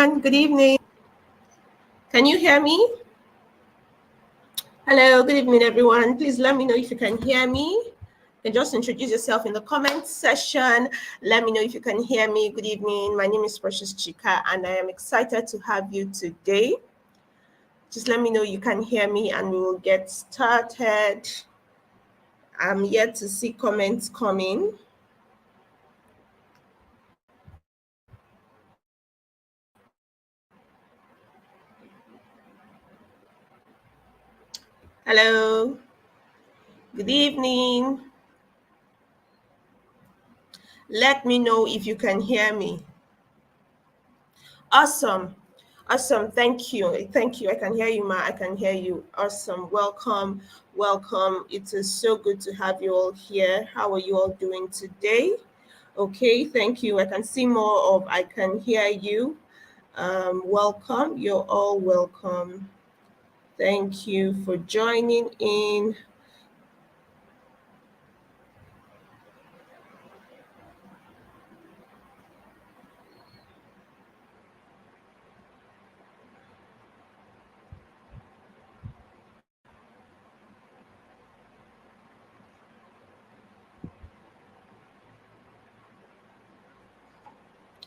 everyone. Good evening. Can you hear me? Hello, good evening, everyone. Please let me know if you can hear me. You can just introduce yourself in the comment section. Let me know if you can hear me. Good evening. My name is Precious Chika, and I am excited to have you today. Just let me know you can hear me, and we will get started. I'm yet to see comments coming. Hello. Good evening. Let me know if you can hear me. Awesome. Awesome. Thank you. Thank you. I can hear you, Ma. I can hear you. Awesome. Welcome. Welcome. It is so good to have you all here. How are you all doing today? Okay. Thank you. I can see more of I can hear you. Welcome. You're all welcome. Thank you for joining in.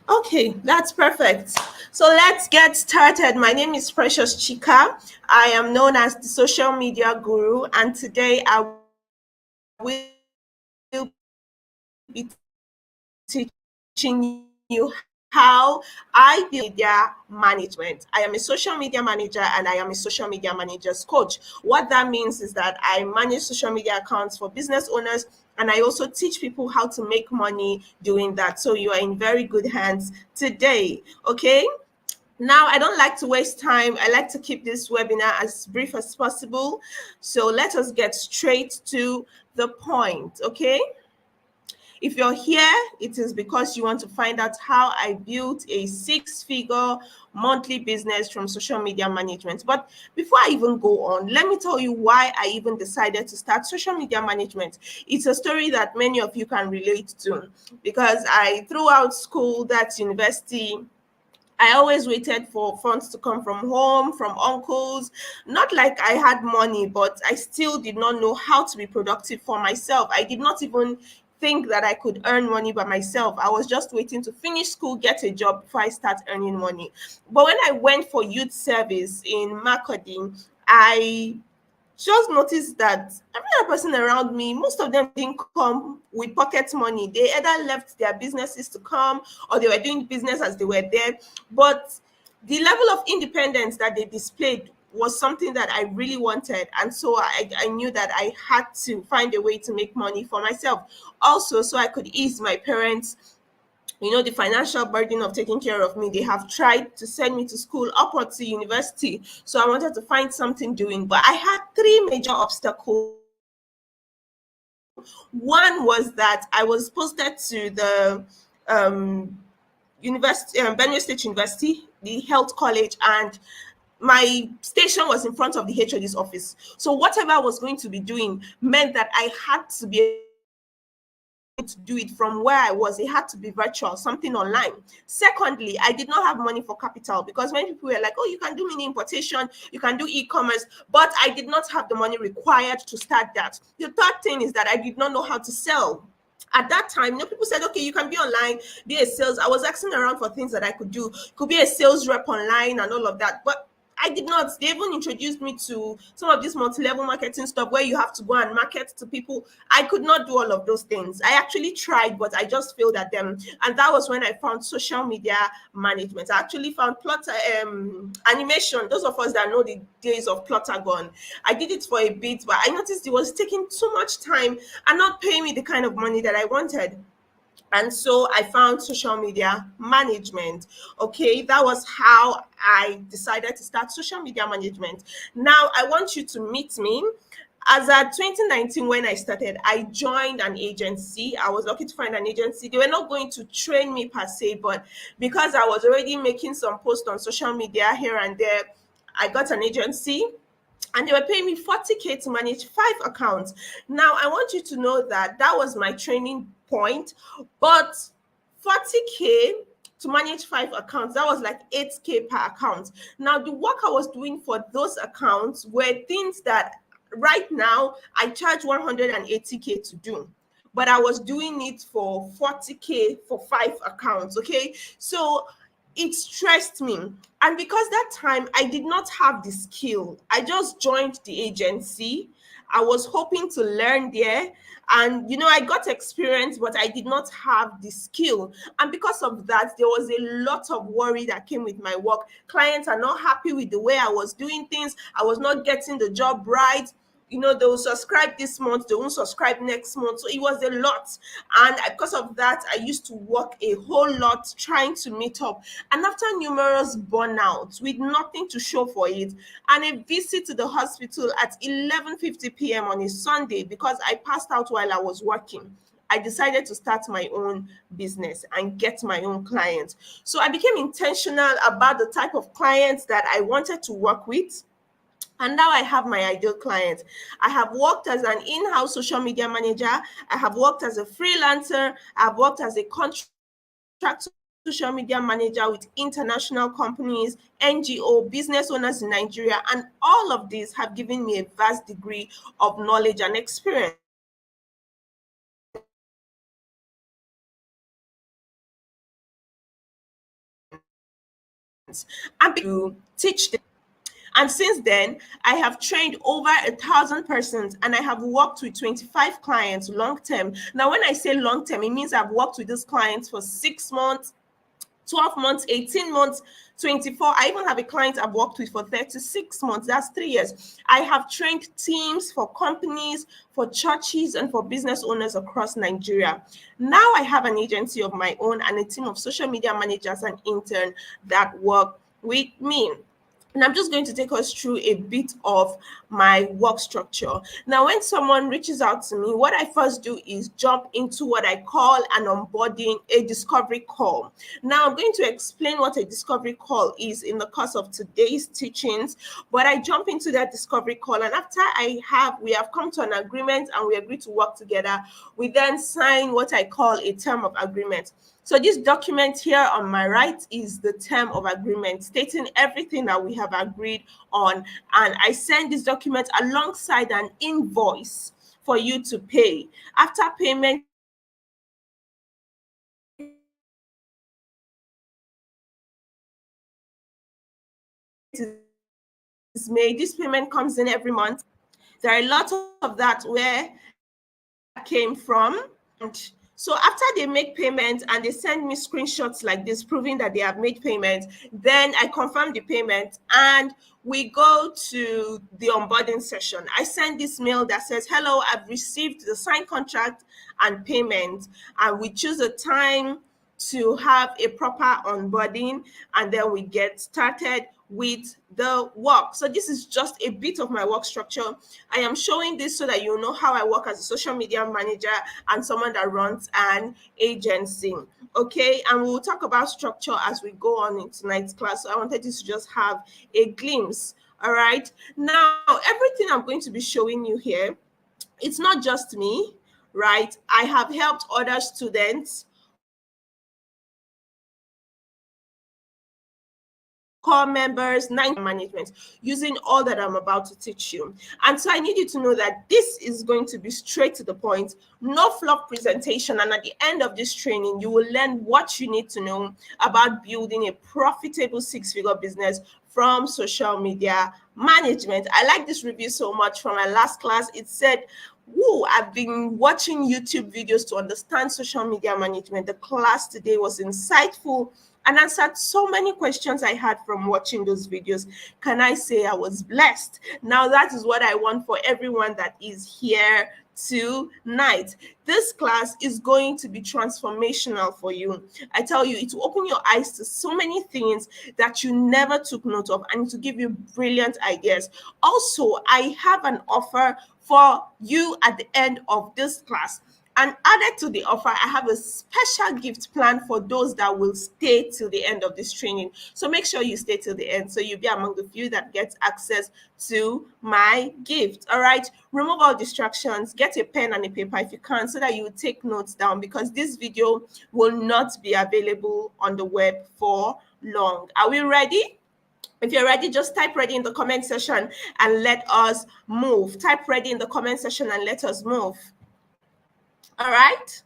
Okay, that's perfect. So let's get started. My name is Precious Chika. I am known as the social media guru, and today I will be teaching you how I build media management. I am a social media manager and I am a social media managers coach. What that means is that I manage social media accounts for business owners and I also teach people how to make money doing that. So you are in very good hands today. Okay. Now, I don't like to waste time. I like to keep this webinar as brief as possible. So let us get straight to the point. Okay. If you're here, it is because you want to find out how I built a six-figure monthly business from social media management. But before I even go on, let me tell you why I even decided to start social media management. It's a story that many of you can relate to because throughout school, that's university, I always waited for funds to come from home, from uncles. Not like I had money, but I still did not know how to be productive for myself. I did not even think that I could earn money by myself. I was just waiting to finish school, get a job before I start earning money. But when I went for youth service in Makurdi, I just noticed that every other person around me, most of them didn't come with pocket money. They either left their businesses to come or they were doing business as they were there. But the level of independence that they displayed was something that I really wanted. And so I knew that I had to find a way to make money for myself. Also, so I could ease my parents, the financial burden of taking care of me. They have tried to send me to school upward to university, so I wanted to find something doing, but I had three major obstacles. One was that I was posted to the um, university, Benue State University, the health college, and my station was in front of the HOD's office. So whatever I was going to be doing meant that I had to be to do it from where I was. It had to be virtual, something online. Secondly, I did not have money for capital because many people were like, oh, you can do mini importation, you can do e-commerce, but I did not have the money required to start that. The third thing is that I did not know how to sell. At that time, people said, okay, you can be online, be a sales. I was asking around for things that I could do. Could be a sales rep online and all of that. But I did not. They even introduced me to some of this multi-level marketing stuff where you have to go and market to people. I could not do all of those things. I actually tried, but I just failed at them. And that was when I found social media management. I actually found Plotter animation. Those of us that know the days of Plottergon, I did it for a bit, but I noticed it was taking too much time and not paying me the kind of money that I wanted. And so I found social media management. Okay, that was how I decided to start social media management. Now I want you to meet me. As at 2019, when I started, I joined an agency. I was lucky to find an agency. They were not going to train me per se, but because I was already making some posts on social media here and there, I got an agency and they were paying me 40K to manage 5 accounts. Now, I want you to know that that was my training point, but 40K to manage 5 accounts. That was like 8K per account. Now, the work I was doing for those accounts were things that right now I charge 180K to do, but I was doing it for 40K for 5 accounts. Okay. So it stressed me. And because that time I did not have the skill, I just joined the agency. I was hoping to learn there. And, I got experience, but I did not have the skill. And because of that, there was a lot of worry that came with my work. Clients are not happy with the way I was doing things. I was not getting the job right. They will subscribe this month, they won't subscribe next month. So it was a lot. And because of that, I used to work a whole lot trying to meet up. And after numerous burnouts with nothing to show for it, and a visit to the hospital at 11:50 p.m. on a Sunday because I passed out while I was working, I decided to start my own business and get my own clients. So I became intentional about the type of clients that I wanted to work with. And now I have my ideal client. I have worked as an in-house social media manager. I have worked as a freelancer. I've worked as a contract social media manager with international companies, NGO, business owners in Nigeria, and all of these have given me a vast degree of knowledge and experience. And to teach them. And since then, I have trained over 1,000 persons and I have worked with 25 clients long term. Now, when I say long term, it means I've worked with these clients for 6 months, 12 months, 18 months, 24. I even have a client I've worked with for 36 months. That's 3 years. I have trained teams for companies, for churches, and for business owners across Nigeria. Now I have an agency of my own and a team of social media managers and interns that work with me. And I'm just going to take us through a bit of my work structure. Now, when someone reaches out to me, what I first do is jump into what I call an onboarding, a discovery call. Now, I'm going to explain what a discovery call is in the course of today's teachings, but I jump into that discovery call. And after we have come to an agreement and we agree to work together, we then sign what I call a term of agreement. So this document here on my right is the term of agreement stating everything that we have agreed on. And I send this document alongside an invoice for you to pay. After payment is made, this payment comes in every month. There are a lot of that where came from. And so after they make payment and they send me screenshots like this proving that they have made payment, then I confirm the payment and we go to the onboarding session. I send this mail that says, hello, I've received the signed contract and payment, and we choose a time to have a proper onboarding, and then we get started with the work. So this is just a bit of my work structure. I am showing this so that you know how I work as a social media manager and someone that runs an agency. Okay, and we'll talk about structure as we go on in tonight's class. So I wanted you to just have a glimpse. All right, now everything I'm going to be showing you here, it's not just me, right? I have helped other students, core members, 9 management, using all that I'm about to teach you. And so I need you to know that this is going to be straight to the point, no fluff presentation. And at the end of this training, you will learn what you need to know about building a profitable 6-figure business from social media management. I like this review so much from my last class. It said, woo, I've been watching YouTube videos to understand social media management. The class today was insightful and answered so many questions I had from watching those videos. Can I say I was blessed? Now, that is what I want for everyone that is here tonight. This class is going to be transformational for you. I tell you, it will open your eyes to so many things that you never took note of, and to give you brilliant ideas. Also, I have an offer for you at the end of this class. And added to the offer, I have a special gift plan for those that will stay till the end of this training. So make sure you stay till the end so you'll be among the few that gets access to my gift. All right. Remove all distractions. Get a pen and a paper if you can so that you take notes down, because this video will not be available on the web for long. Are we ready? If you're ready, just type ready in the comment section and let us move. Type ready in the comment section and let us move. All right.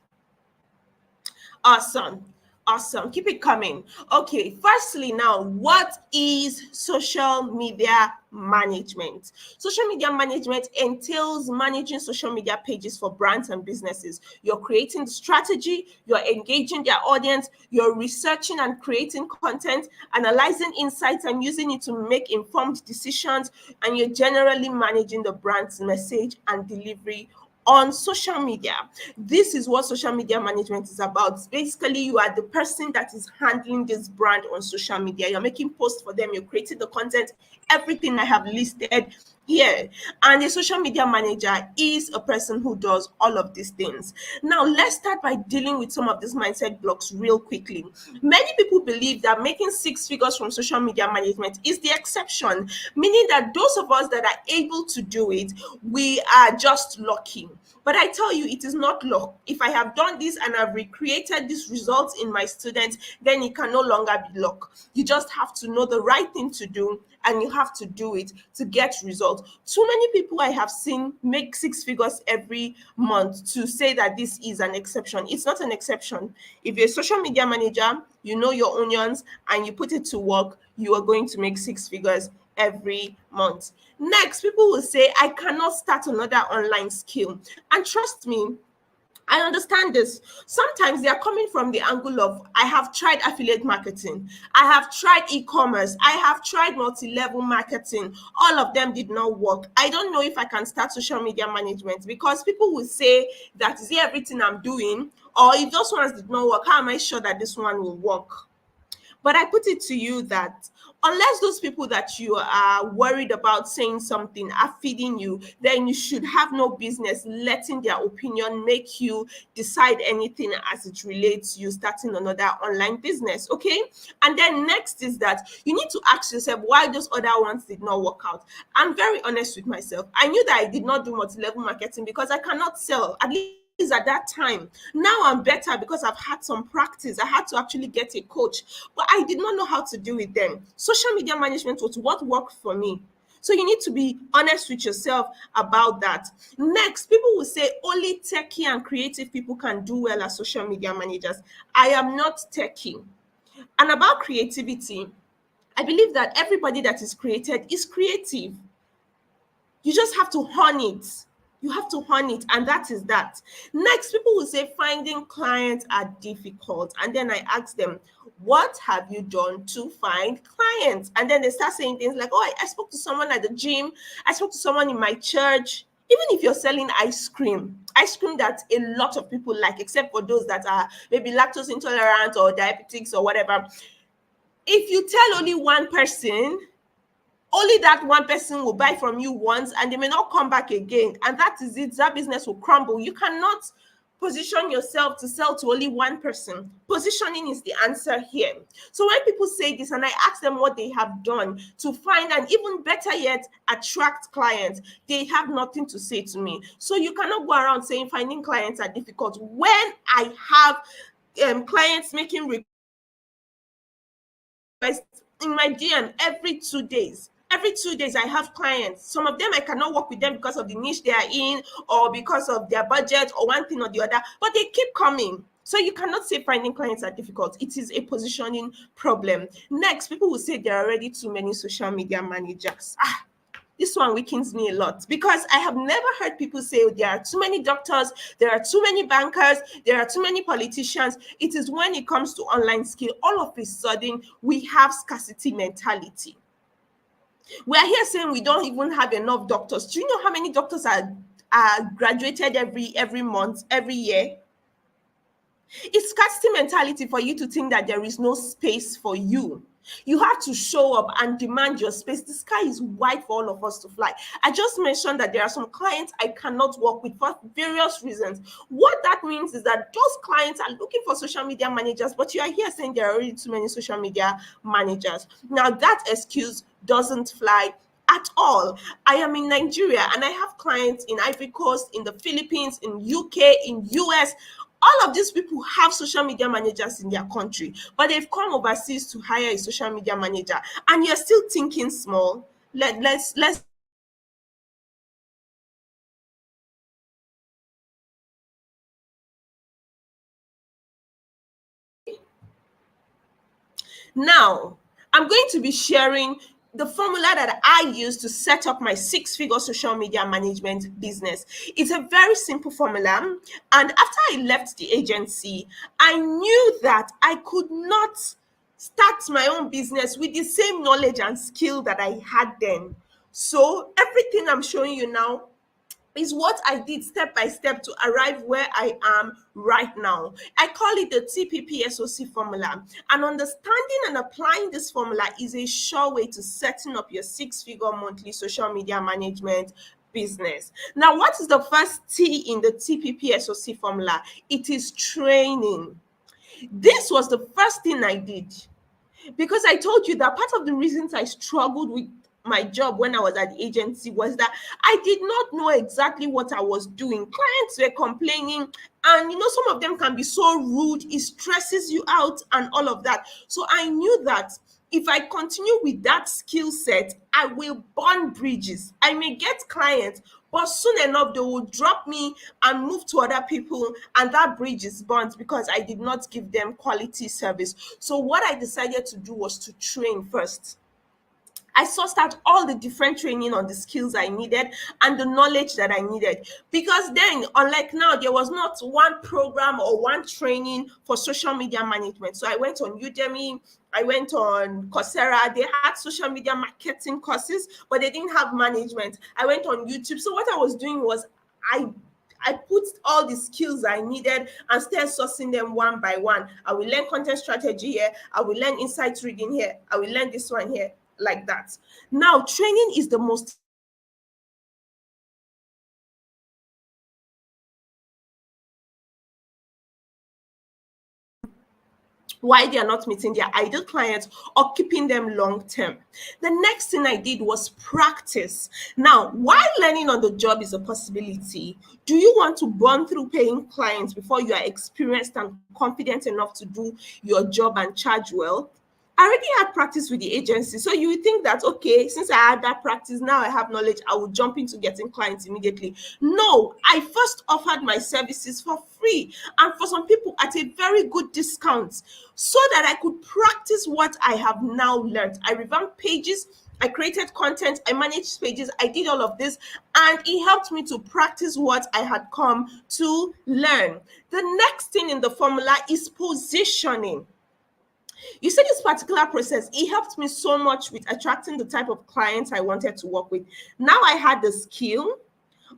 Awesome. Awesome. Keep it coming. Okay. Firstly, now, what is social media management? Social media management entails managing social media pages for brands and businesses. You're creating the strategy, you're engaging their audience, you're researching and creating content, analyzing insights and using it to make informed decisions, and you're generally managing the brand's message and delivery on social media. This is what social media management is about. Basically, you are the person that is handling this brand on social media. You're making posts for them, you're creating the content, everything I have listed here. And a social media manager is a person who does all of these things. Now, let's start by dealing with some of these mindset blocks real quickly. Many people believe that making six figures from social media management is the exception, meaning that those of us that are able to do it, we are just lucky. But I tell you, it is not luck. If I have done this and I've recreated these results in my students, then it can no longer be luck. You just have to know the right thing to do, and you have to do it to get results. Too many people I have seen make six figures every month to say that this is an exception. It's not an exception. If you're a social media manager, you know your onions and you put it to work, you are going to make six figures every month. Next, people will say, I cannot start another online skill. And trust me, I understand this. Sometimes they are coming from the angle of, I have tried affiliate marketing, I have tried e-commerce, I have tried multi-level marketing. All of them did not work. I don't know if I can start social media management, because people will say that is everything I'm doing, or if those ones did not work, how am I sure that this one will work? But I put it to you that unless those people that you are worried about saying something are feeding you, then you should have no business letting their opinion make you decide anything as it relates to you starting another online business. Okay. And then next is that you need to ask yourself why those other ones did not work out. I'm very honest with myself. I knew that I did not do multi-level marketing because I cannot sell, at least at that time. Now I'm better because I've had some practice. I had to actually get a coach, but I did not know how to do it then. Social media management was what worked for me. So you need to be honest with yourself about that. Next, people will say only techie and creative people can do well as social media managers. I am not techie. And about creativity, I believe that everybody that is created is creative. You just have to hone it. You have to hone it, and that is that. Next, people will say finding clients are difficult. And then I ask them, what have you done to find clients? And then they start saying things like, oh, I spoke to someone at the gym. I spoke to someone in my church. Even if you're selling ice cream that a lot of people like, except for those that are maybe lactose intolerant or diabetics or whatever. If you tell only one person, only that one person will buy from you once and they may not come back again. And that is it. That business will crumble. You cannot position yourself to sell to only one person. Positioning is the answer here. So when people say this and I ask them what they have done to find, and even better yet, attract clients, they have nothing to say to me. So you cannot go around saying finding clients are difficult when I have clients making requests in my DM every 2 days. Every 2 days, I have clients. Some of them I cannot work with them because of the niche they are in, or because of their budget, or one thing or the other, but they keep coming. So you cannot say finding clients are difficult. It is a positioning problem. Next, people will say there are already too many social media managers. This one weakens me a lot, because I have never heard people say there are too many doctors, there are too many bankers, there are too many politicians. It is when it comes to online skill, all of a sudden we have scarcity mentality. We are here saying we don't even have enough doctors. Do you know how many doctors are graduated every month, every year? It's scarcity mentality for you to think that there is no space for you. You have to show up and demand your space. The sky is wide for all of us to fly. I just mentioned that there are some clients I cannot work with for various reasons. What that means is that those clients are looking for social media managers, but you are here saying there are already too many social media managers. Now, that excuse doesn't fly at all. I am in Nigeria and I have clients in Ivory Coast, in the Philippines, in UK, in US. All of these people have social media managers in their country, but they've come overseas to hire a social media manager, and you're still thinking small. Let's Now, I'm going to be sharing the formula that I use to set up my six-figure social media management business. It's a very simple formula. And after I left the agency, I knew that I could not start my own business with the same knowledge and skill that I had then. So everything I'm showing you now is what I did step by step to arrive where I am right now. I call it the TPPSOC formula. And understanding and applying this formula is a sure way to setting up your six-figure monthly social media management business. Now, what is the first T in the TPPSOC formula? It is training. This was the first thing I did, because I told you that part of the reasons I struggled with my job when I was at the agency was that I did not know exactly what I was doing. Clients were complaining, and some of them can be so rude, it stresses you out, and all of that. So I knew that if I continue with that skill set, I will burn bridges. I may get clients, but soon enough, they will drop me and move to other people, and that bridge is burnt because I did not give them quality service. So, what I decided to do was to train first. I sourced out all the different training on the skills I needed and the knowledge that I needed. Because then, unlike now, there was not one program or one training for social media management. So I went on Udemy, I went on Coursera. They had social media marketing courses, but they didn't have management. I went on YouTube. So what I was doing was I put all the skills I needed and started sourcing them one by one. I will learn content strategy here. I will learn insight reading here. I will learn this one here, like that. Now, training is the most why they are not meeting their ideal clients or keeping them long term. The next thing I did was practice. Now, while learning on the job is a possibility, do you want to burn through paying clients before you are experienced and confident enough to do your job and charge well? I already had practice with the agency. So you would think that, okay, since I had that practice, now I have knowledge, I would jump into getting clients immediately. No, I first offered my services for free and for some people at a very good discount so that I could practice what I have now learned. I revamped pages, I created content, I managed pages, I did all of this, and it helped me to practice what I had come to learn. The next thing in the formula is positioning. You see, this particular process, it helped me so much with attracting the type of clients I wanted to work with. Now I had the skill,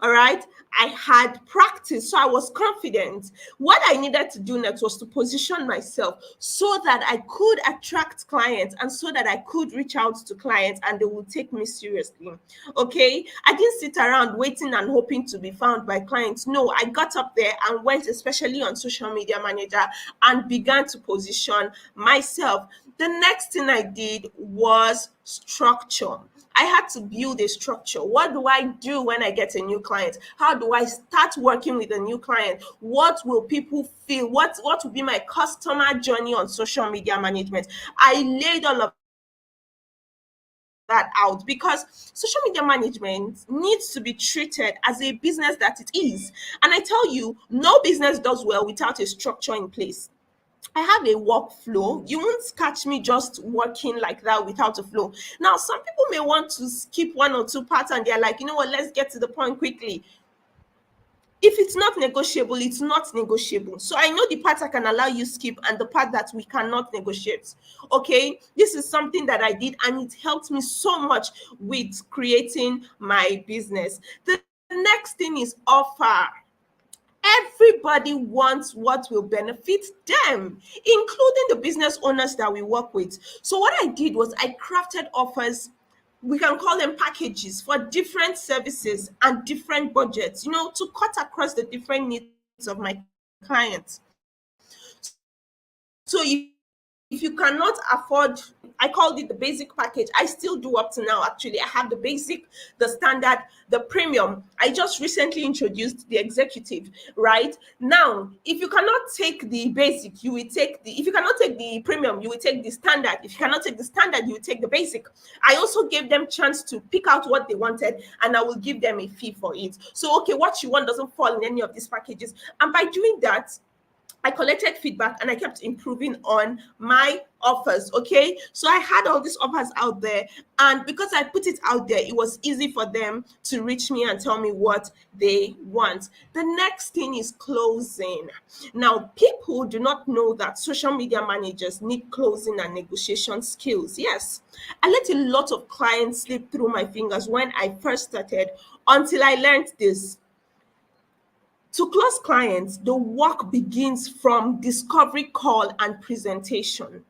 all right, I had practice, so I was confident. What I needed to do next was to position myself so that I could attract clients and so that I could reach out to clients and they would take me seriously. Okay, I didn't sit around waiting and hoping to be found by clients. No, I got up there and went, especially on social media manager, and began to position myself. The next thing I did was structure. I had to build a structure. What do I do when I get a new client? How do I start working with a new client? What will people feel? What will be my customer journey on social media management? I laid all of that out because social media management needs to be treated as a business that it is. And I tell you, no business does well without a structure in place. I have a workflow. You won't catch me just working like that without a flow. Now, some people may want to skip one or two parts and they're like, you know what, let's get to the point quickly. If it's not negotiable, it's not negotiable. So I know the part I can allow you skip and the part that we cannot negotiate. Okay, this is something that I did and it helped me so much with creating my business. The next thing is offer. Everybody wants what will benefit them, including the business owners that we work with. So what I did was I crafted offers, we can call them packages, for different services and different budgets, to cut across the different needs of my clients. So if you cannot afford, I called it the basic package. I still do up to now, actually. I have the basic, the standard, the premium. I just recently introduced the executive, right? Now, if you cannot take the basic, you will take if you cannot take the premium, you will take the standard. If you cannot take the standard, you will take the basic. I also gave them chance to pick out what they wanted, and I will give them a fee for it. So, okay, what you want doesn't fall in any of these packages. And by doing that, I collected feedback and I kept improving on my offers. Okay. So I had all these offers out there. And because I put it out there, it was easy for them to reach me and tell me what they want. The next thing is closing. Now, people do not know that social media managers need closing and negotiation skills. Yes. I let a lot of clients slip through my fingers when I first started until I learned this. To close clients, the work begins from discovery call and presentation,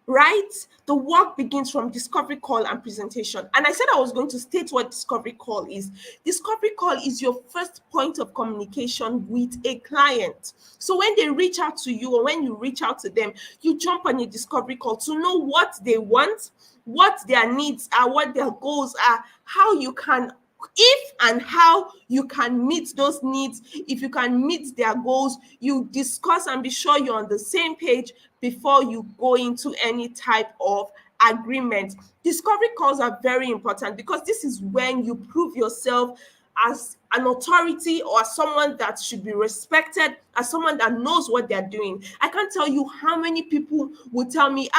right? The work begins from discovery call and presentation. And I said I was going to state what discovery call is. Discovery call is your first point of communication with a client. So when they reach out to you or when you reach out to them, you jump on a discovery call to know what they want, what their needs are, what their goals are, how you can, if and how you can meet those needs. If you can meet their goals, you discuss and be sure you're on the same page before you go into any type of agreement. Discovery calls are very important because this is when you prove yourself as an authority or as someone that should be respected, as someone that knows what they're doing. I can't tell you how many people will tell me,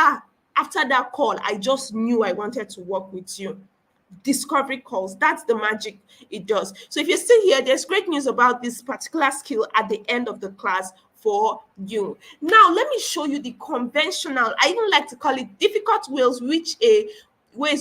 after that call, I just knew I wanted to work with you. Discovery calls, that's the magic it does. So if you're still here, there's great news about this particular skill at the end of the class for you. Now let me show you the conventional, I even like to call it difficult ways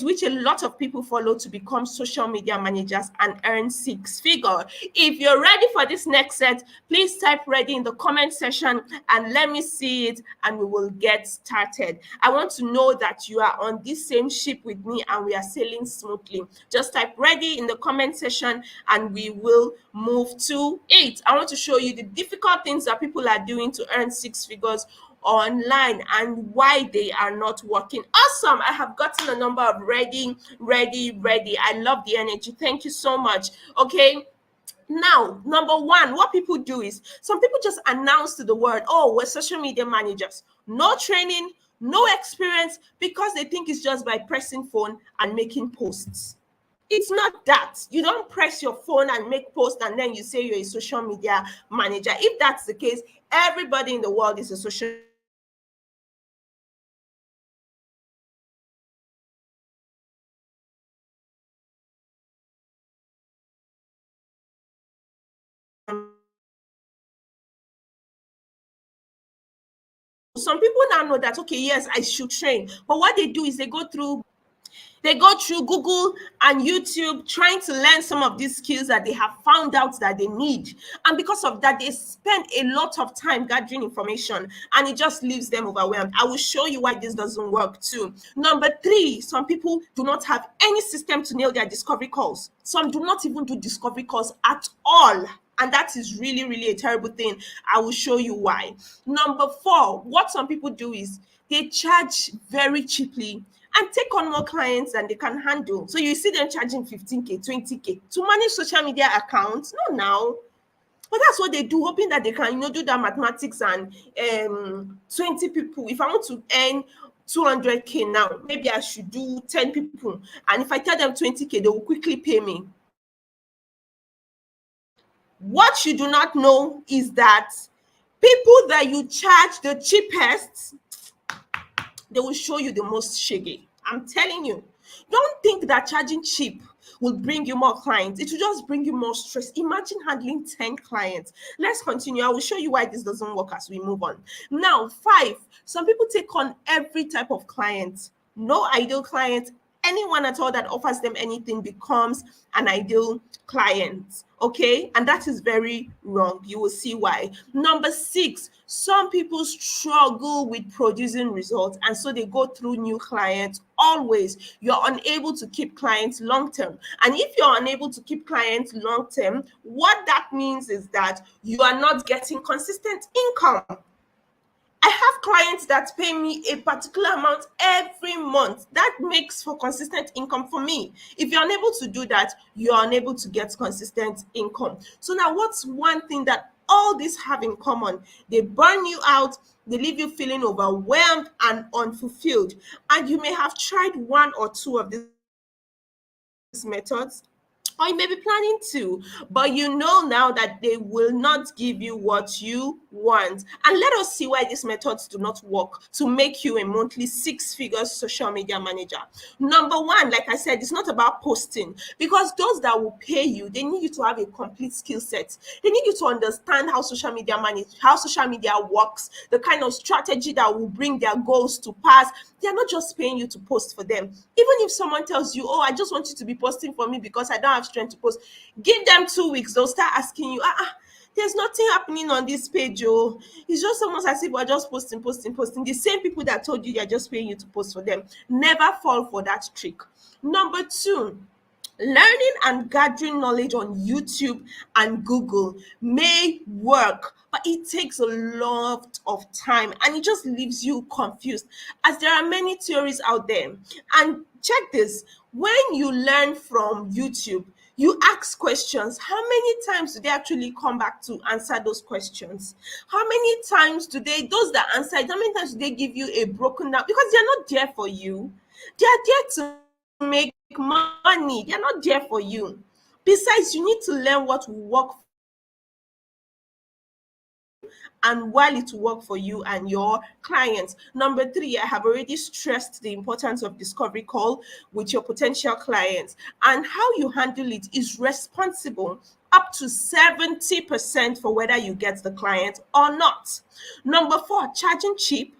which a lot of people follow to become social media managers and earn six figure. If you're ready for this next set, please type ready in the comment section and let me see it and we will get started. I want to know that you are on this same ship with me and we are sailing smoothly. Just type ready in the comment section and we will move to it. I want to show you the difficult things that people are doing to earn six figures online and why they are not working. Awesome. I have gotten a number of ready. I love the energy. Thank you so much. Okay. Now, number one, what people do is some people just announce to the world, oh, we're social media managers. No training, no experience, because they think it's just by pressing phone and making posts. It's not that. You don't press your phone and make posts and then you say you're a social media manager. If that's the case, everybody in the world is a social some people now know that, okay, yes, I should train. But what they do is they go through Google and YouTube trying to learn some of these skills that they have found out that they need. And because of that, they spend a lot of time gathering information and it just leaves them overwhelmed. I will show you why this doesn't work too. Number three, some people do not have any system to nail their discovery calls. Some do not even do discovery calls at all. And that is really, really a terrible thing. I will show you why. Number four, what some people do is they charge very cheaply and take on more clients than they can handle. So you see them charging 15K, 20K to manage social media accounts. No, now. But that's what they do, hoping that they can, do that mathematics and 20 people. If I want to earn 200K now, maybe I should do 10 people. And if I tell them 20K, they will quickly pay me. What you do not know is that people that you charge the cheapest, they will show you the most shaggy. I'm telling you. Don't think that charging cheap will bring you more clients. It will just bring you more stress. Imagine handling 10 clients. Let's continue. I will show you why this doesn't work as we move on. Now, 5, some people take on every type of client. No ideal client, anyone at all that offers them anything becomes an ideal client. Okay, and that is very wrong. You will see why. Number 6, some people struggle with producing results, and so they go through new clients always. You're unable to keep clients long term, and if you're unable to keep clients long term, what that means is that you are not getting consistent income. I have clients that pay me a particular amount every month. That makes for consistent income for me. If you're unable to do that, you're unable to get consistent income. So now, what's one thing that all these have in common? They burn you out, they leave you feeling overwhelmed and unfulfilled. And you may have tried one or two of these methods, or you may be planning to, but you know now that they will not give you what you want. And let us see why these methods do not work to make you a monthly 6-figure social media manager. Number 1, like I said, it's not about posting, because those that will pay you, they need you to have a complete skill set. They need you to understand how social media works, the kind of strategy that will bring their goals to pass. They're not just paying you to post for them. Even if someone tells you, oh, I just want you to be posting for me because I don't have strength to post, give them 2 weeks. They'll start asking you, there's nothing happening on this page. Oh, it's just almost as if we're just posting. The same people that told you they're just paying you to post for them. Never fall for that trick. Number 2, learning and gathering knowledge on YouTube and Google may work, but it takes a lot of time and it just leaves you confused, as there are many theories out there. And check this, when you learn from YouTube, you ask questions. How many times do they actually come back to answer those questions? How many times do those that answer it, how many times do they give you a broken down? Because they're not there for you. They are there to make money. They're not there for you. Besides, you need to learn what will work and while it will work for you and your clients. Number 3, I have already stressed the importance of discovery call with your potential clients, and how you handle it is responsible up to 70% for whether you get the client or not. Number 4, charging cheap,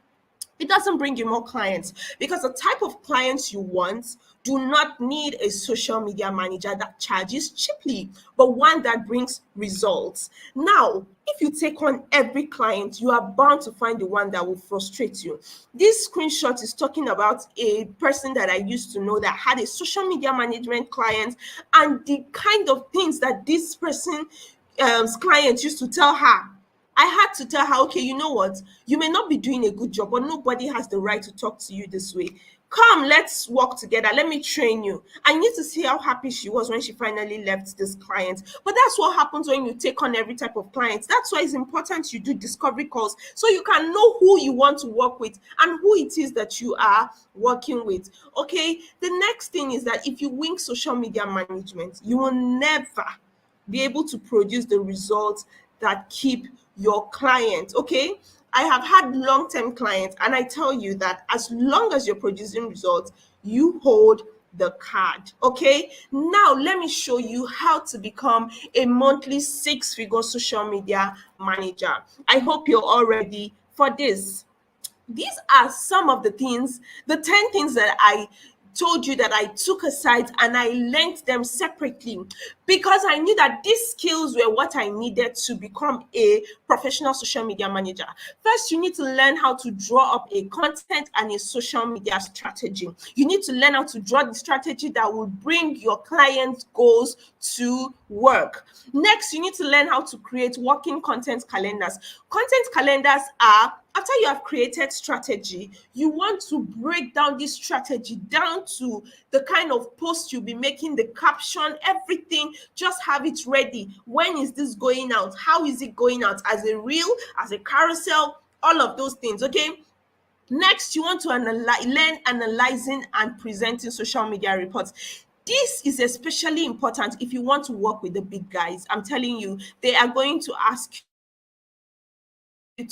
it doesn't bring you more clients, because the type of clients you want do not need a social media manager that charges cheaply, but one that brings results. Now, if you take on every client, you are bound to find the one that will frustrate you. This screenshot is talking about a person that I used to know that had a social media management client, and the kind of things that this person's client used to tell her. I had to tell her, okay, you know what? You may not be doing a good job, but nobody has the right to talk to you this way. Come, let's work together. Let me train you. I need to see how happy she was when she finally left this client. But that's what happens when you take on every type of client. That's why it's important you do discovery calls so you can know who you want to work with and who it is that you are working with. Okay. The next thing is that if you wing social media management, you will never be able to produce the results that keep your client. Okay, I have had long-term clients, and I tell you that as long as you're producing results, you hold the card. Okay, now let me show you how to become a monthly 6-figure social media manager. I hope you're all ready for this. These are some of the 10 things that I told you that I took aside and I learned them separately, because I knew that these skills were what I needed to become a professional social media manager. First, you need to learn how to draw up a content and a social media strategy. You need to learn how to draw the strategy that will bring your client's goals to work. Next, you need to learn how to create working content calendars. Content calendars are, after you have created strategy, you want to break down this strategy down to the kind of post you'll be making, the caption, everything. Just have it ready. When is this going out? How is it going out? As a reel, as a carousel, all of those things. Okay. Next, you want to learn analyzing and presenting social media reports. This is especially important if you want to work with the big guys. I'm telling you, they are going to ask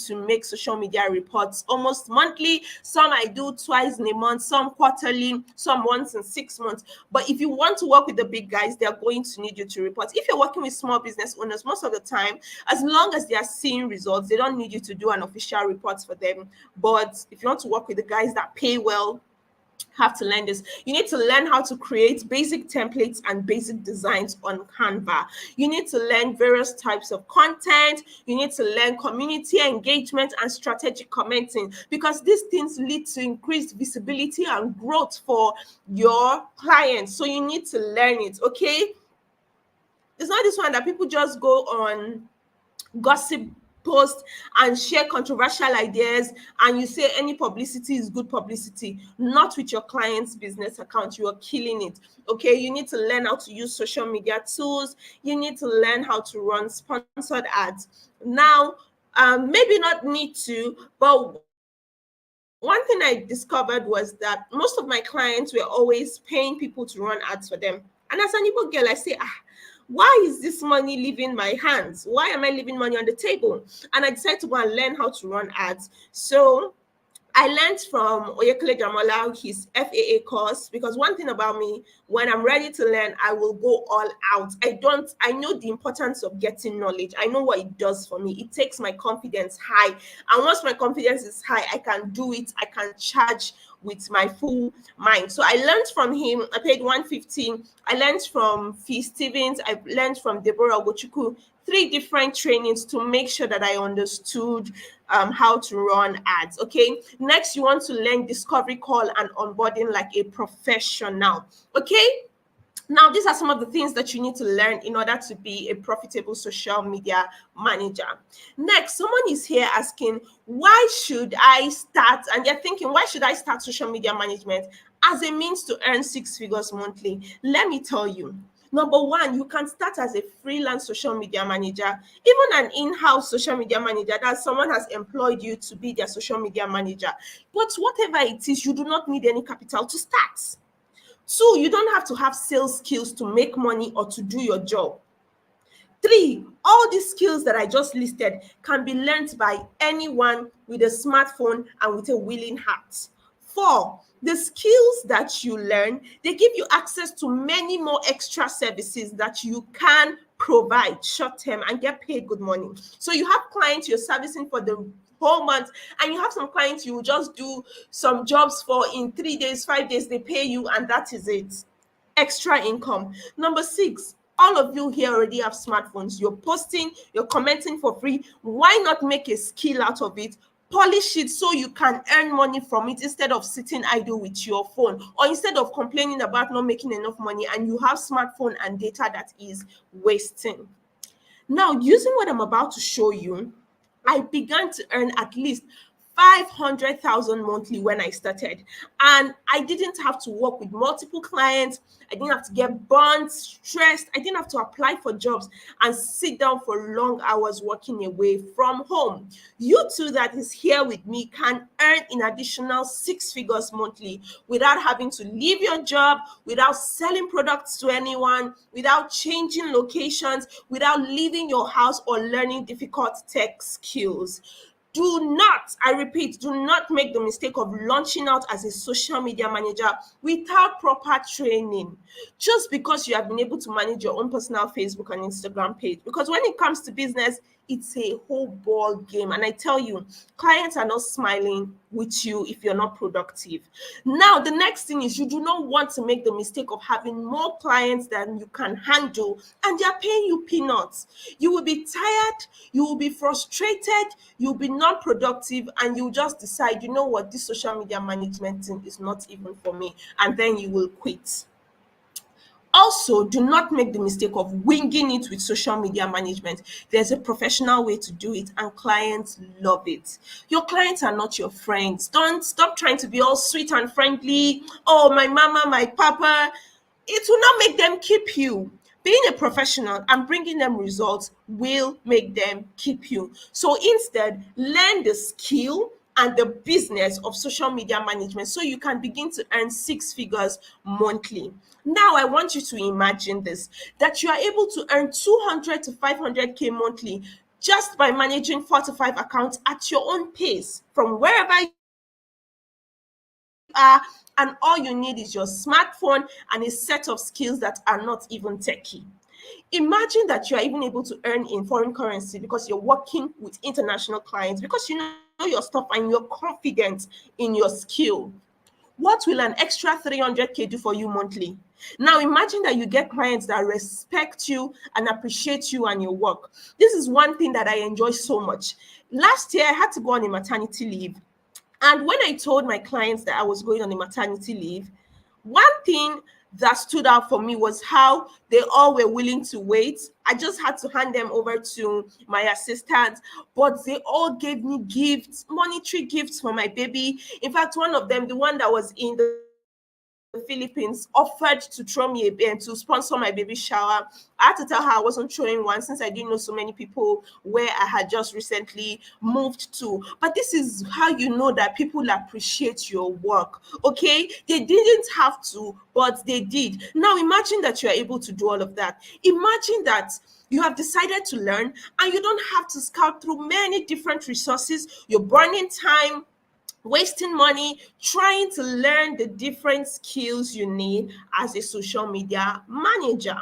to make social media reports almost monthly. Some I do twice in a month, some quarterly, some once in 6 months. But if you want to work with the big guys, they're going to need you to report. If you're working with small business owners, most of the time, as long as they are seeing results, they don't need you to do an official report for them. But if you want to work with the guys that pay well, have to learn this. You need to learn how to create basic templates and basic designs on Canva. You need to learn various types of content. You need to learn community engagement and strategic commenting, because these things lead to increased visibility and growth for your clients. So you need to learn it, okay? It's not this one that people just go on gossip post and share controversial ideas, and you say any publicity is good publicity. Not with your client's business account. You are killing it. Okay, you need to learn how to use social media tools. You need to learn how to run sponsored ads. Now, maybe not need to, but one thing I discovered was that most of my clients were always paying people to run ads for them. And as an Igbo girl, I say, why is this money leaving my hands? Why am I leaving money on the table? And I decided to go and learn how to run ads. So I learned from Oyekele Damola his FAA course, because one thing about me, when I'm ready to learn, I will go all out. I know the importance of getting knowledge. I know what it does for me. It takes my confidence high. And once my confidence is high, I can do it. I can charge with my full mind. So I learned from him. I paid 150. I learned from Fee Stevens. I learned from Deborah Ogochukwu. 3 different trainings to make sure that I understood how to run ads. Okay. Next, you want to learn discovery call and onboarding like a professional. Okay. Now, these are some of the things that you need to learn in order to be a profitable social media manager. Next, someone is here asking, why should I start? And they're thinking, why should I start social media management as a means to earn 6 figures monthly? Let me tell you. Number one, you can start as a freelance social media manager, even an in-house social media manager, that someone has employed you to be their social media manager. But whatever it is, you do not need any capital to start. 2, you don't have to have sales skills to make money or to do your job. 3, all these skills that I just listed can be learned by anyone with a smartphone and with a willing heart. 4, the skills that you learn, they give you access to many more extra services that you can provide short term and get paid good money. So you have clients you're servicing for the whole month, and you have some clients you will just do some jobs for in 3 days, 5 days, they pay you, and that is it. Extra income. Number 6, all of you here already have smartphones. You're posting, you're commenting for free. Why not make a skill out of it? Polish it so you can earn money from it instead of sitting idle with your phone, or instead of complaining about not making enough money and you have smartphone and data that is wasting. Now, using what I'm about to show you, I began to earn at least 500,000 monthly when I started. And I didn't have to work with multiple clients. I didn't have to get burnt, stressed. I didn't have to apply for jobs and sit down for long hours working away from home. You too that is here with me can earn an additional 6 figures monthly without having to leave your job, without selling products to anyone, without changing locations, without leaving your house or learning difficult tech skills. Do not, I repeat, do not make the mistake of launching out as a social media manager without proper training, just because you have been able to manage your own personal Facebook and Instagram page. Because when it comes to business, it's a whole ball game. And I tell you, clients are not smiling with you if you're not productive. Now, the next thing is you do not want to make the mistake of having more clients than you can handle, and they're paying you peanuts. You will be tired, you will be frustrated, you'll be non-productive, and you'll just decide, you know what, this social media management thing is not even for me, and then you will quit. Also, do not make the mistake of winging it with social media management. There's a professional way to do it, and clients love it. Your clients are not your friends. Don't stop trying to be all sweet and friendly. Oh, my mama, my papa. It will not make them keep you. Being a professional and bringing them results will make them keep you. So instead, learn the skill and the business of social media management so you can begin to earn 6 figures monthly. Now, I want you to imagine this, that you are able to earn 200 to 500K monthly just by managing 4 to 5 accounts at your own pace from wherever you are, and all you need is your smartphone and a set of skills that are not even techy. Imagine that you are even able to earn in foreign currency because you're working with international clients, because you know your stuff and you're confident in your skill. What will an extra 300K do for you monthly? Now imagine that you get clients that respect you and appreciate you and your work. This is one thing that I enjoy so much. Last year, I had to go on a maternity leave. And when I told my clients that I was going on a maternity leave, one thing that stood out for me was how they all were willing to wait. I just had to hand them over to my assistant, but they all gave me gifts, monetary gifts for my baby. In fact, one of them, the one that was in the Philippines, offered to throw me and to sponsor my baby shower. I had to tell her I wasn't throwing one since I didn't know so many people where I had just recently moved to. But this is how you know that people appreciate your work. Okay, they didn't have to, but they did. Now imagine that you are able to do all of that. Imagine that you have decided to learn and you don't have to scout through many different resources. You're burning time, wasting money trying to learn the different skills you need as a social media manager.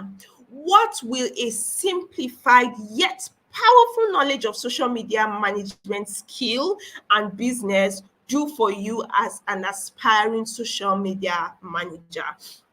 What will a simplified yet powerful knowledge of social media management skill and business do for you as an aspiring social media manager?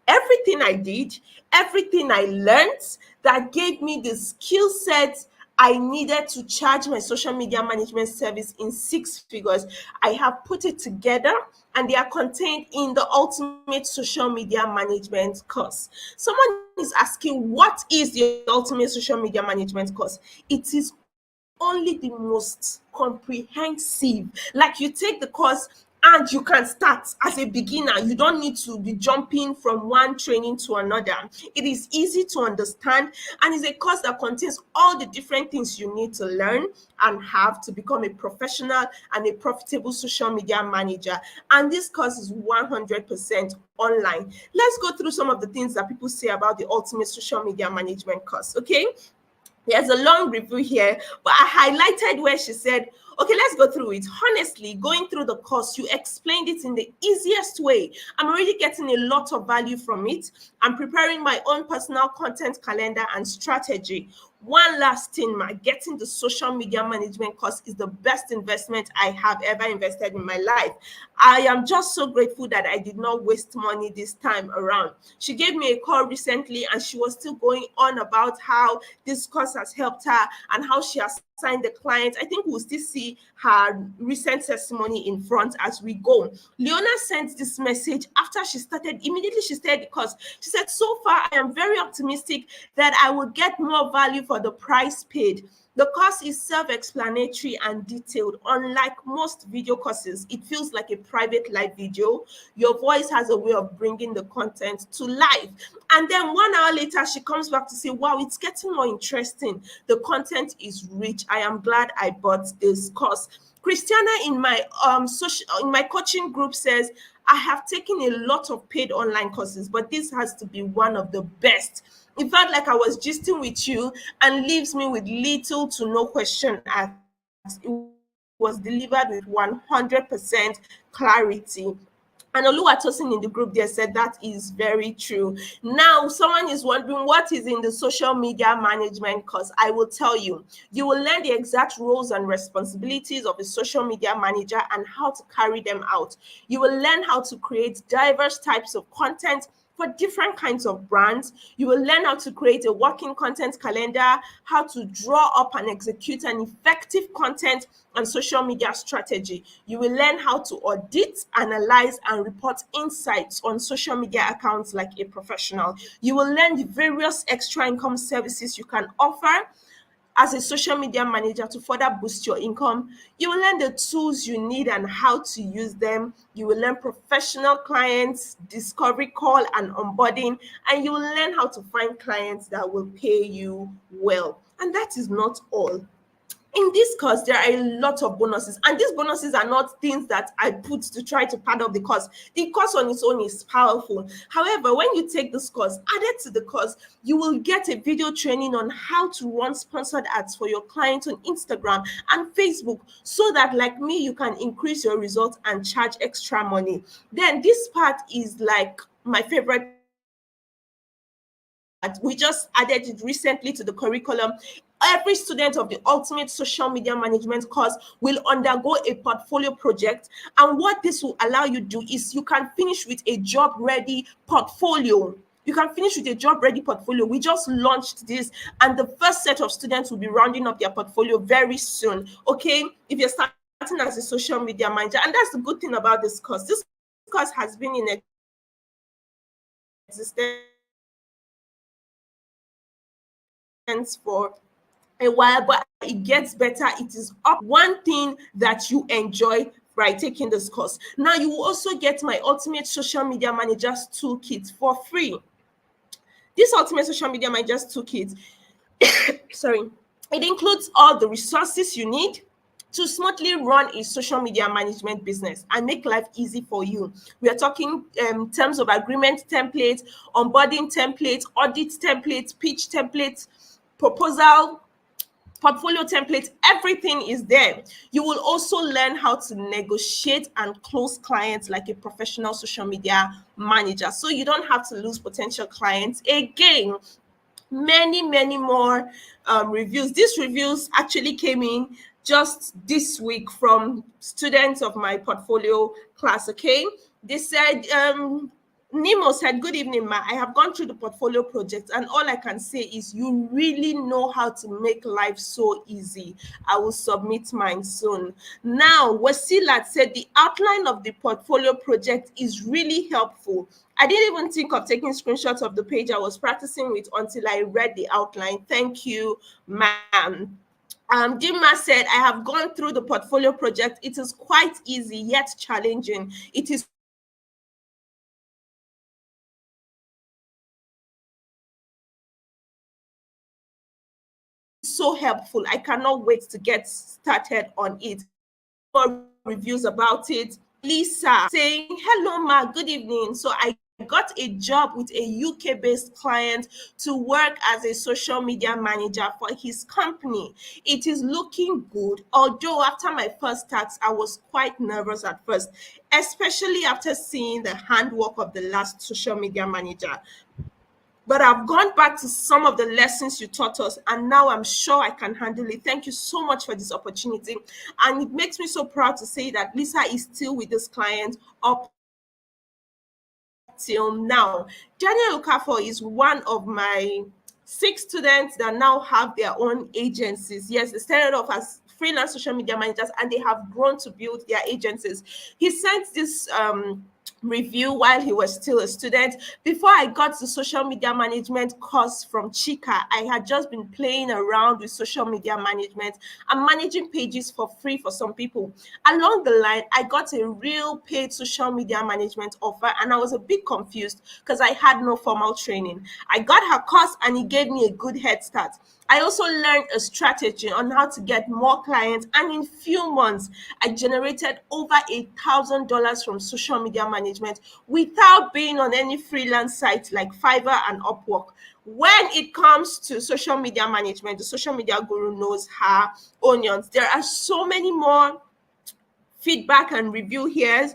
Everything I did, everything I learned that gave me the skill set I needed to charge my social media management service in six figures, I have put it together and they are contained in the Ultimate Social Media Management course. Someone is asking, what is the Ultimate Social Media Management course? It is only the most comprehensive. Like, you take the course and you can start as a beginner. You don't need to be jumping from one training to another. It is easy to understand and is a course that contains all the different things you need to learn and have to become a professional and a profitable social media manager. And this course is 100% online. Let's go through some of the things that people say about the Ultimate Social Media Management course. Okay, there's a long review here, but I highlighted where she said, okay, let's go through it. Honestly, going through the course, you explained it in the easiest way. I'm already getting a lot of value from it. I'm preparing my own personal content calendar and strategy. One last thing, getting the social media management course is the best investment I have ever invested in my life. I am just so grateful that I did not waste money this time around. She gave me a call recently and she was still going on about how this course has helped her and how she has signed the client. I think we'll still see her recent testimony in front as we go. Leona sent this message after she started. Immediately she started the course. She said, so far I am very optimistic that I will get more value for the price paid. The course is self-explanatory and detailed. Unlike most video courses, it feels like a private live video. Your voice has a way of bringing the content to life. And then 1 hour later, she comes back to say, wow, it's getting more interesting. The content is rich. I am glad I bought this course. Christiana in my coaching group says, I have taken a lot of paid online courses, but this has to be one of the best. It felt like I was gisting with you and leaves me with little to no question asked. It was delivered with 100% clarity. And Oluwatosin in the group there said that is very true. Now, someone is wondering what is in the social media management course. I will tell you. You will learn the exact roles and responsibilities of a social media manager and how to carry them out. You will learn how to create diverse types of content for different kinds of brands. You will learn how to create a working content calendar, how to draw up and execute an effective content and social media strategy. You will learn how to audit, analyze, and report insights on social media accounts like a professional. You will learn the various extra income services you can offer as a social media manager to further boost your income. You will learn the tools you need and how to use them. You will learn professional clients, discovery call and onboarding, and you will learn how to find clients that will pay you well. And that is not all. In this course, there are a lot of bonuses, and these bonuses are not things that I put to try to pad up the course. The course on its own is powerful. However, when you take this course, added to the course, you will get a video training on how to run sponsored ads for your clients on Instagram and Facebook, so that, like me, you can increase your results and charge extra money. Then this part is like my favorite. We just added it recently to the curriculum. Every student of the Ultimate Social Media Management course will undergo a portfolio project. And what this will allow you to do is you can finish with a job ready portfolio. You can finish with a job ready portfolio. We just launched this, and the first set of students will be rounding up their portfolio very soon. Okay, if you're starting as a social media manager, and that's the good thing about this course. This course has been in existence for a while, but it gets better. It is up one thing that you enjoy by taking this course. Now you will also get my Ultimate Social Media Managers Toolkit for free. This Ultimate Social Media Managers Toolkit, sorry, it includes all the resources you need to smoothly run a social media management business and make life easy for you. We are talking terms of agreement templates, onboarding templates, audit templates, pitch templates, proposal, portfolio templates, everything is there. You will also learn how to negotiate and close clients like a professional social media manager, so you don't have to lose potential clients again. Many more reviews. These reviews actually came in just this week from students of my portfolio class. Okay, they said, Nemo said, "Good evening, Ma. I have gone through the portfolio project, and all I can say is you really know how to make life so easy. I will submit mine soon." Now, Wasilat said the outline of the portfolio project is really helpful. I didn't even think of taking screenshots of the page I was practicing with until I read the outline. Thank you, ma'am. Dima said, I have gone through the portfolio project. It is quite easy yet challenging. It is so helpful. I cannot wait to get started on it. More reviews about it. Lisa saying, hello, Ma, good evening. So I got a job with a UK based client to work as a social media manager for his company. It is looking good, although after my first task, I was quite nervous at first, especially after seeing the handwork of the last social media manager. But I've gone back to some of the lessons you taught us, and now I'm sure I can handle it. Thank you so much for this opportunity. And it makes me so proud to say that Lisa is still with this client up till now. Daniel Okafor is one of my 6 students that now have their own agencies. Yes, they started off as freelance social media managers and they have grown to build their agencies. He sent this review while he was still a student. Before I got the social media management course from Chika, I had just been playing around with social media management and managing pages for free for some people. Along the line, I got a real paid social media management offer and I was a bit confused because I had no formal training. I got her course and it gave me a good head start. I also learned a strategy on how to get more clients, and in few months, I generated over $1,000 from social media management without being on any freelance sites like Fiverr and Upwork. When it comes to social media management, the social media guru knows her onions. There are so many more feedback and review here,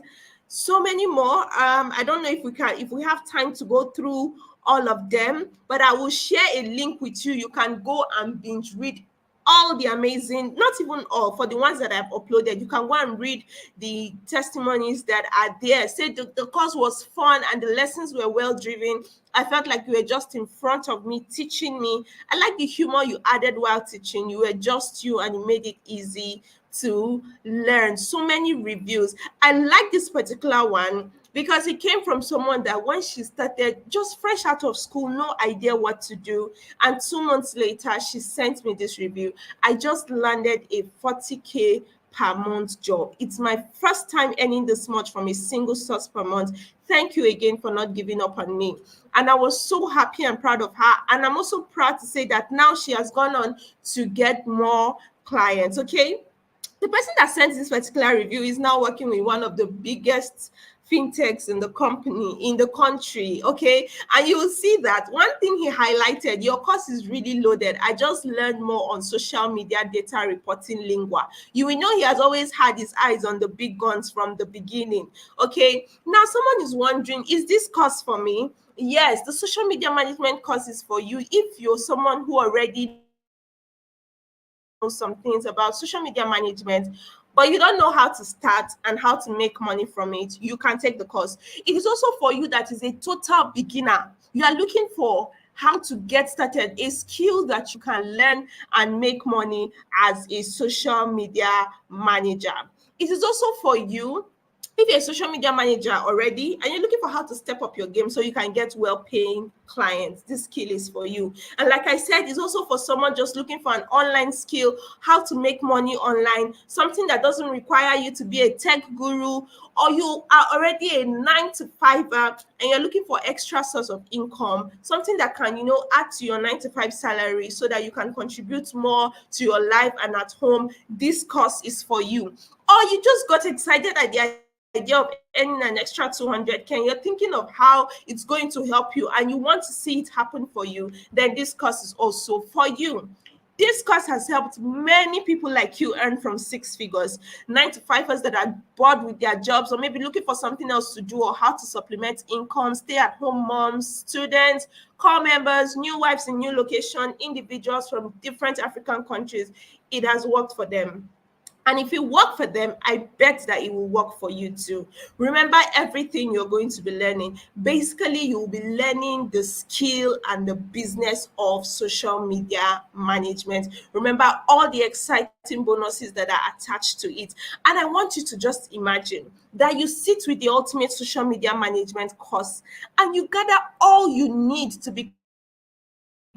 so many more. I don't know if we have time to go through all of them, but I will share a link with you. You can go and binge read all the amazing, not even all, for the ones that I've uploaded. You can go and read the testimonies that are there. Say the course was fun and the lessons were well driven. I felt like you were just in front of me teaching me. I like the humor you added while teaching. You were just you and you made it easy to learn. So many reviews. I like this particular one because it came from someone that when she started, just fresh out of school, no idea what to do, and 2 months later she sent me this review. I just landed a 40K per month job. It's my first time earning this much from a single source per month. Thank you again for not giving up on me. And I was so happy and proud of her. And I'm also proud to say that now she has gone on to get more clients. Okay, the person that sent this particular review is now working with one of the biggest fintechs in the country. Okay, and you will see that one thing he highlighted: your course is really loaded. I just learned more on social media data reporting lingua. You will know he has always had his eyes on the big guns from the beginning. Okay, now someone is wondering, is this course for me? Yes, the social media management course is for you if you're someone who already some things about social media management, but you don't know how to start and how to make money from it, you can take the course. It is also for you that is a total beginner. You are looking for how to get started, a skill that you can learn and make money as a social media manager. It is also for you if you're a social media manager already and you're looking for how to step up your game so you can get well-paying clients. This skill is for you. And like I said, it's also for someone just looking for an online skill, how to make money online, something that doesn't require you to be a tech guru, or you are already a 9 to 5 and you're looking for extra source of income, something that can, add to your 9 to 5 salary so that you can contribute more to your life and at home. This course is for you. Or you just got excited at the idea of earning an extra 200k and you're thinking of how it's going to help you and you want to see it happen for you, then this course is also for you. This course has helped many people like you earn from 6 figures, 9 to 5ers that are bored with their jobs or maybe looking for something else to do or how to supplement income, stay at home moms, students, core members, new wives in new location, individuals from different African countries. It has worked for them. And if it worked for them, I bet that it will work for you too. Remember everything you're going to be learning. Basically, you'll be learning the skill and the business of social media management. Remember all the exciting bonuses that are attached to it. And I want you to just imagine that you sit with the ultimate social media management course and you gather all you need to become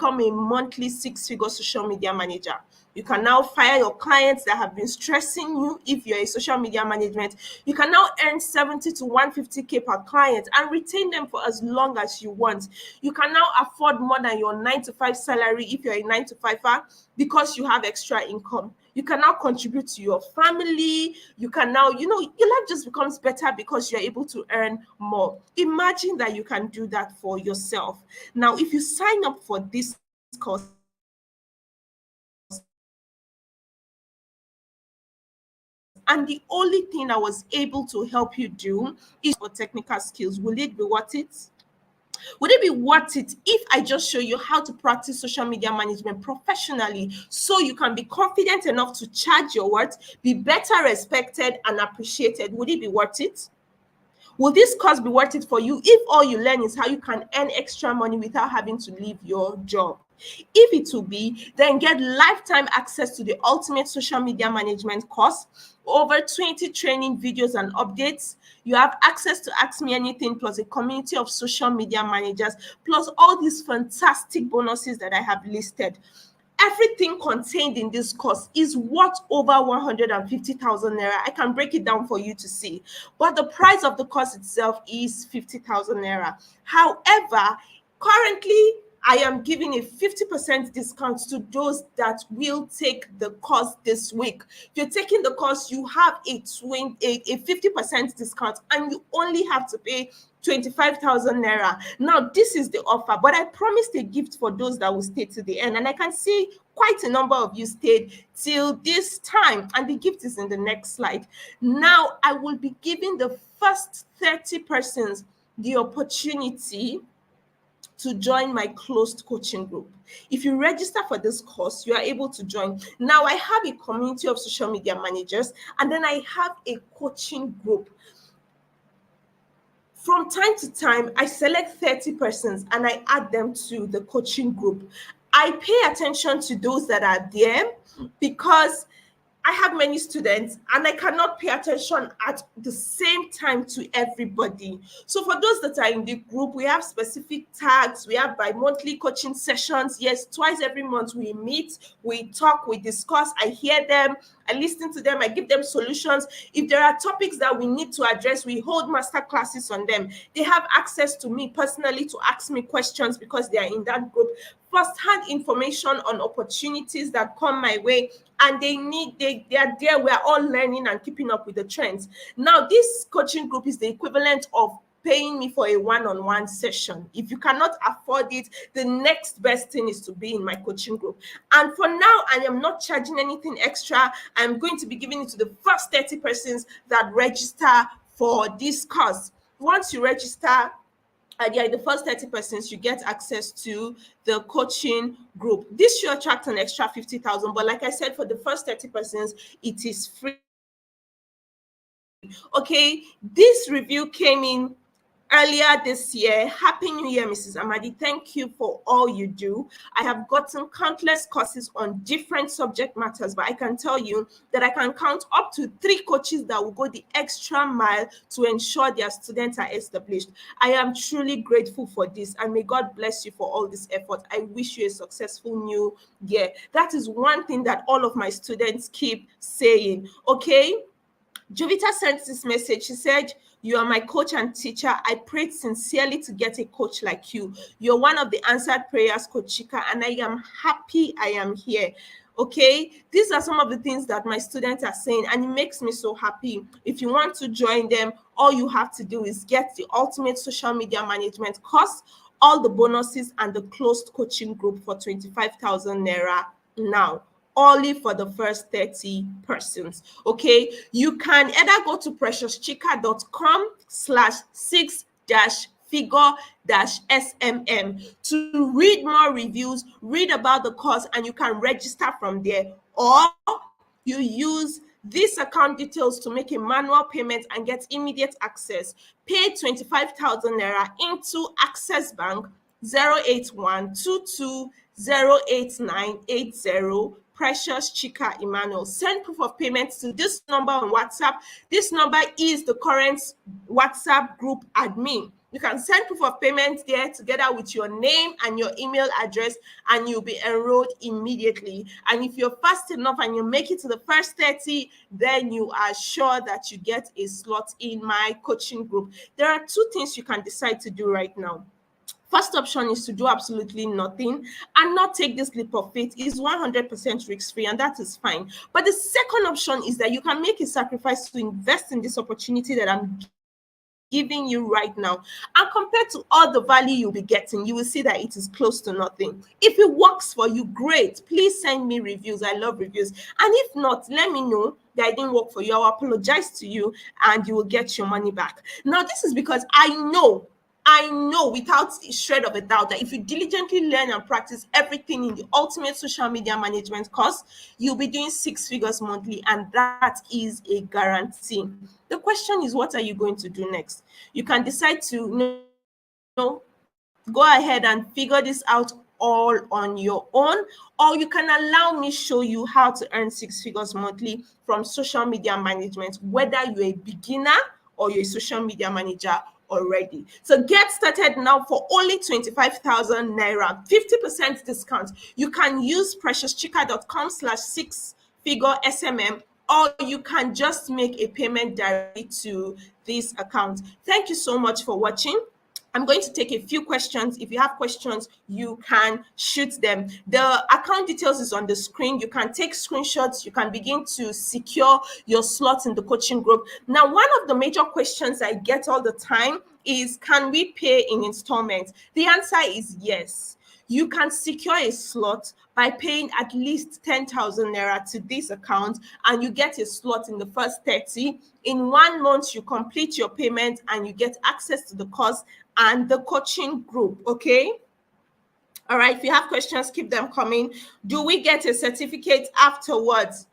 a monthly 6 figure social media manager. You can now fire your clients that have been stressing you if you're a social media management. You can now earn 70 to 150k per client and retain them for as long as you want. You can now afford more than your 9 to 5 salary if you're a 9 to 5er because you have extra income. You can now contribute to your family. You can now, your life just becomes better because you're able to earn more. Imagine that you can do that for yourself. Now, if you sign up for this course, and the only thing I was able to help you do is for technical skills, will it be worth it? Would it be worth it if I just show you how to practice social media management professionally so you can be confident enough to charge your worth, be better respected and appreciated? Would it be worth it? Will this course be worth it for you if all you learn is how you can earn extra money without having to leave your job? If it will be, then get lifetime access to the ultimate social media management course, over 20 training videos and updates. You have access to Ask Me Anything plus a community of social media managers, plus all these fantastic bonuses that I have listed. Everything contained in this course is worth over 150,000 naira. I can break it down for you to see, but the price of the course itself is 50,000 naira. However, currently I am giving a 50% discount to those that will take the course this week. If you're taking the course, you have a 50% discount and you only have to pay 25,000 naira. Now, this is the offer, but I promised a gift for those that will stay to the end. And I can see quite a number of you stayed till this time. And the gift is in the next slide. Now, I will be giving the first 30 persons the opportunity to join my closed coaching group. If you register for this course, you are able to join. Now, I have a community of social media managers, and then I have a coaching group. From time to time, I select 30 persons and I add them to the coaching group. I pay attention to those that are there because I have many students and I cannot pay attention at the same time to everybody. So for those that are in the group, we have specific tags. We have bi-monthly coaching sessions. Yes, twice every month we meet, we talk, we discuss. I hear them, I listen to them, I give them solutions. If there are topics that we need to address, we hold master classes on them. They have access to me personally to ask me questions because they are in that group. First-hand information on opportunities that come my way, and they are there. We're all learning and keeping up with the trends. Now, this coaching group is the equivalent of paying me for a one-on-one session. If you cannot afford it, the next best thing is to be in my coaching group. And for now, I am not charging anything extra. I'm going to be giving it to the first 30 persons that register for this course. Once you register, and yeah, the first 30 persons, you get access to the coaching group. This should attract an extra 50,000, but like I said, for the first 30 persons, it is free. Okay, this review came in earlier this year. Happy New Year, Mrs. Amadi. Thank you for all you do. I have gotten countless courses on different subject matters, but I can tell you that I can count up to 3 coaches that will go the extra mile to ensure their students are established. I am truly grateful for this, and may God bless you for all this effort. I wish you a successful new year. That is one thing that all of my students keep saying. Okay, Jovita sent this message. She said, "You are my coach and teacher. I prayed sincerely to get a coach like you. You're one of the answered prayers, Coach Chika, and I am happy I am here." Okay, these are some of the things that my students are saying, and it makes me so happy. If you want to join them, all you have to do is get the ultimate social media management course, all the bonuses, and the closed coaching group for 25,000 naira now, only for the first 30 persons. Okay, you can either go to preciouschica.com/6-figure-smm to read more reviews, read about the course, and you can register from there, or you use this account details to make a manual payment and get immediate access. Pay 25,000 naira into Access Bank 08122089080. Precious Chika Emmanuel. Send proof of payment to this number on WhatsApp. This number is the current WhatsApp group admin. You can send proof of payment there together with your name and your email address, and you'll be enrolled immediately. And if you're fast enough and you make it to the first 30, then you are sure that you get a slot in my coaching group. There are 2 things you can decide to do right now. First option is to do absolutely nothing and not take this leap of faith. Is 100% risk-free, and that is fine. But the second option is that you can make a sacrifice to invest in this opportunity that I'm giving you right now. And compared to all the value you'll be getting, you will see that it is close to nothing. If it works for you, great. Please send me reviews. I love reviews. And if not, let me know that it didn't work for you. I'll apologize to you and you will get your money back. Now, this is because I know without a shred of a doubt that if you diligently learn and practice everything in the ultimate social media management course, you'll be doing 6 figures monthly, and that is a guarantee. The question is, what are you going to do next? You can decide to go ahead and figure this out all on your own, or you can allow me show you how to earn 6 figures monthly from social media management, whether you're a beginner or you're a social media manager already. So get started now for only 25,000 naira, 50% discount. You can use preciouschica.com/6-figure-smm, or you can just make a payment directly to this account. Thank you so much for watching. I'm going to take a few questions. If you have questions, you can shoot them. The account details is on the screen. You can take screenshots. You can begin to secure your slots in the coaching group. Now, one of the major questions I get all the time is, can we pay in installments? The answer is yes. You can secure a slot by paying at least 10,000 naira to this account, and you get a slot in the first 30. In 1 month, you complete your payment and you get access to the course and the coaching group. Okay. All right. If you have questions, keep them coming. Do we get a certificate afterwards?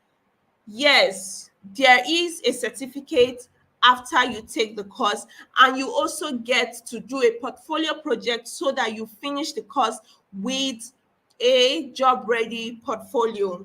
Yes, there is a certificate after you take the course, and you also get to do a portfolio project so that you finish the course with a job ready portfolio.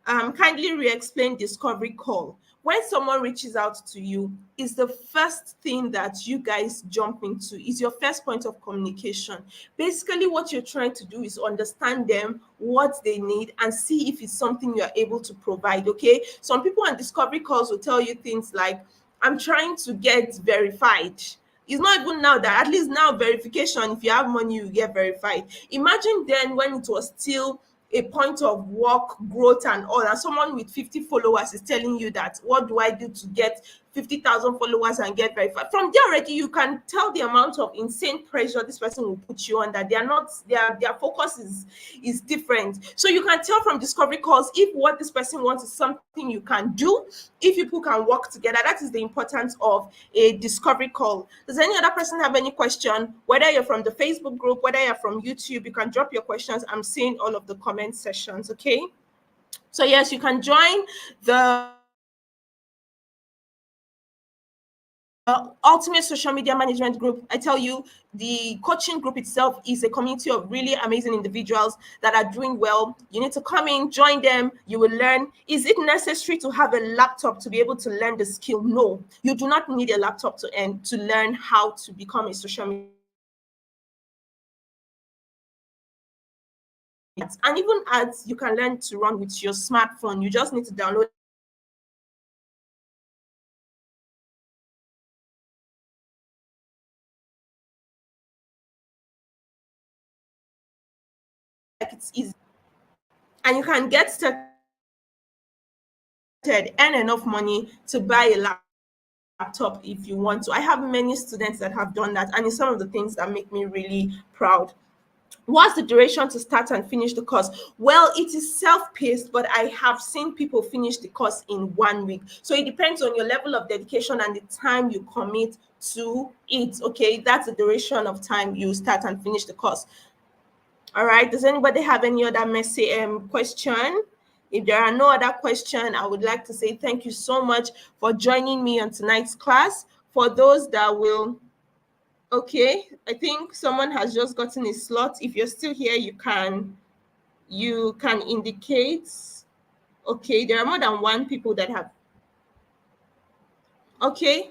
Kindly re-explain discovery call. When someone reaches out to you, is the first thing that you guys jump into, is your first point of communication. Basically, what you're trying to do is understand them, what they need, and see if it's something you're able to provide. Okay, some people on discovery calls will tell you things like, I'm trying to get verified. It's not even now that, at least now, verification, if you have money, you get verified. Imagine then when it was still a point of work, growth, and all, and someone with 50 followers is telling you that, what do I do to get 50,000 followers and get verified. From there already, you can tell the amount of insane pressure this person will put you under. They are not, their focus is different. So you can tell from discovery calls if what this person wants is something you can do, if people can work together. That is the importance of a discovery call. Does any other person have any question? Whether you're from the Facebook group, whether you're from YouTube, you can drop your questions. I'm seeing all of the comment sessions. Okay. So yes, you can join the Ultimate Social Media Management Group. I tell you, the coaching group itself is a community of really amazing individuals that are doing well. You need to come in, join them. You will learn. Is it necessary to have a laptop to be able to learn the skill? No, you do not need a laptop to learn how to become a social media. And even ads, you can learn to run with your smartphone. You just need to download it's easy. And you can get started, earn enough money to buy a laptop if you want to. I have many students that have done that, and it's some of the things that make me really proud. What's the duration to start and finish the course? Well, it is self-paced, but I have seen people finish the course in 1 week. So it depends on your level of dedication and the time you commit to it. Okay, that's the duration of time you start and finish the course. All right. Does anybody have any other question? If there are no other question, I would like to say thank you so much for joining me on tonight's class. For those that will, okay, I think someone has just gotten a slot. If you're still here, you can indicate. Okay, there are more than one people that have. Okay.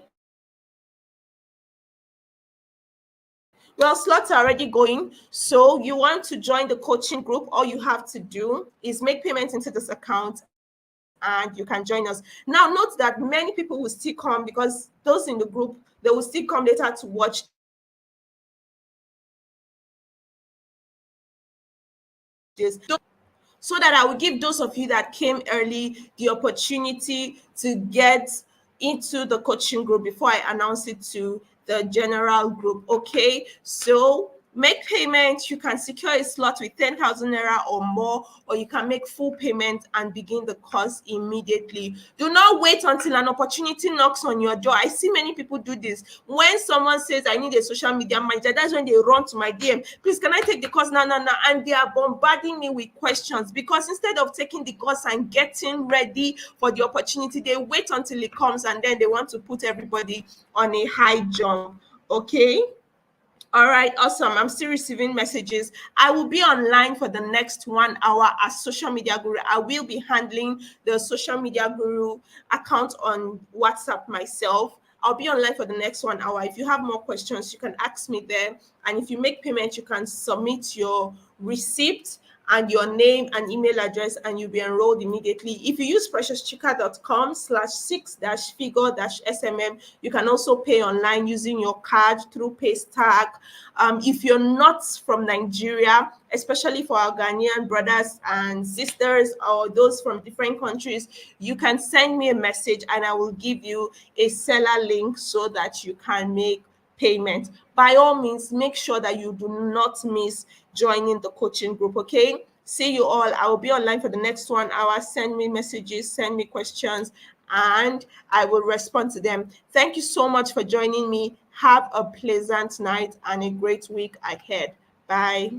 Well, slots are already going. So you want to join the coaching group, all you have to do is make payments into this account and you can join us. Now, note that many people will still come because those in the group, they will still come later to watch this. So that I will give those of you that came early the opportunity to get into the coaching group before I announce it to the general group. Okay, so make payments. You can secure a slot with 10,000 naira or more, or you can make full payment and begin the course immediately. Do not wait until an opportunity knocks on your door. I see many people do this. When someone says, I need a social media manager, that's when they run to my DM. Please, can I take the course now? And they are bombarding me with questions because instead of taking the course and getting ready for the opportunity, they wait until it comes and then they want to put everybody on a high jump. Okay. All right, awesome. I'm still receiving messages. I will be online for the next 1 hour as Social Media Guru. I will be handling the Social Media Guru account on WhatsApp myself. I'll be online for the next 1 hour. If you have more questions, you can ask me there. And if you make payment, you can submit your receipt and your name and email address, and you'll be enrolled immediately. If you use preciouschica.com/6-figure-smm, you can also pay online using your card through Paystack. If you're not from Nigeria, especially for our Ghanaian brothers and sisters or those from different countries, you can send me a message and I will give you a seller link so that you can make payment. By all means, make sure that you do not miss joining the coaching group. Okay, see you all. I will be online for the next 1 hour. Send me messages, send me questions, and I will respond to them. Thank you so much for joining me. Have a pleasant night and a great week ahead. Bye.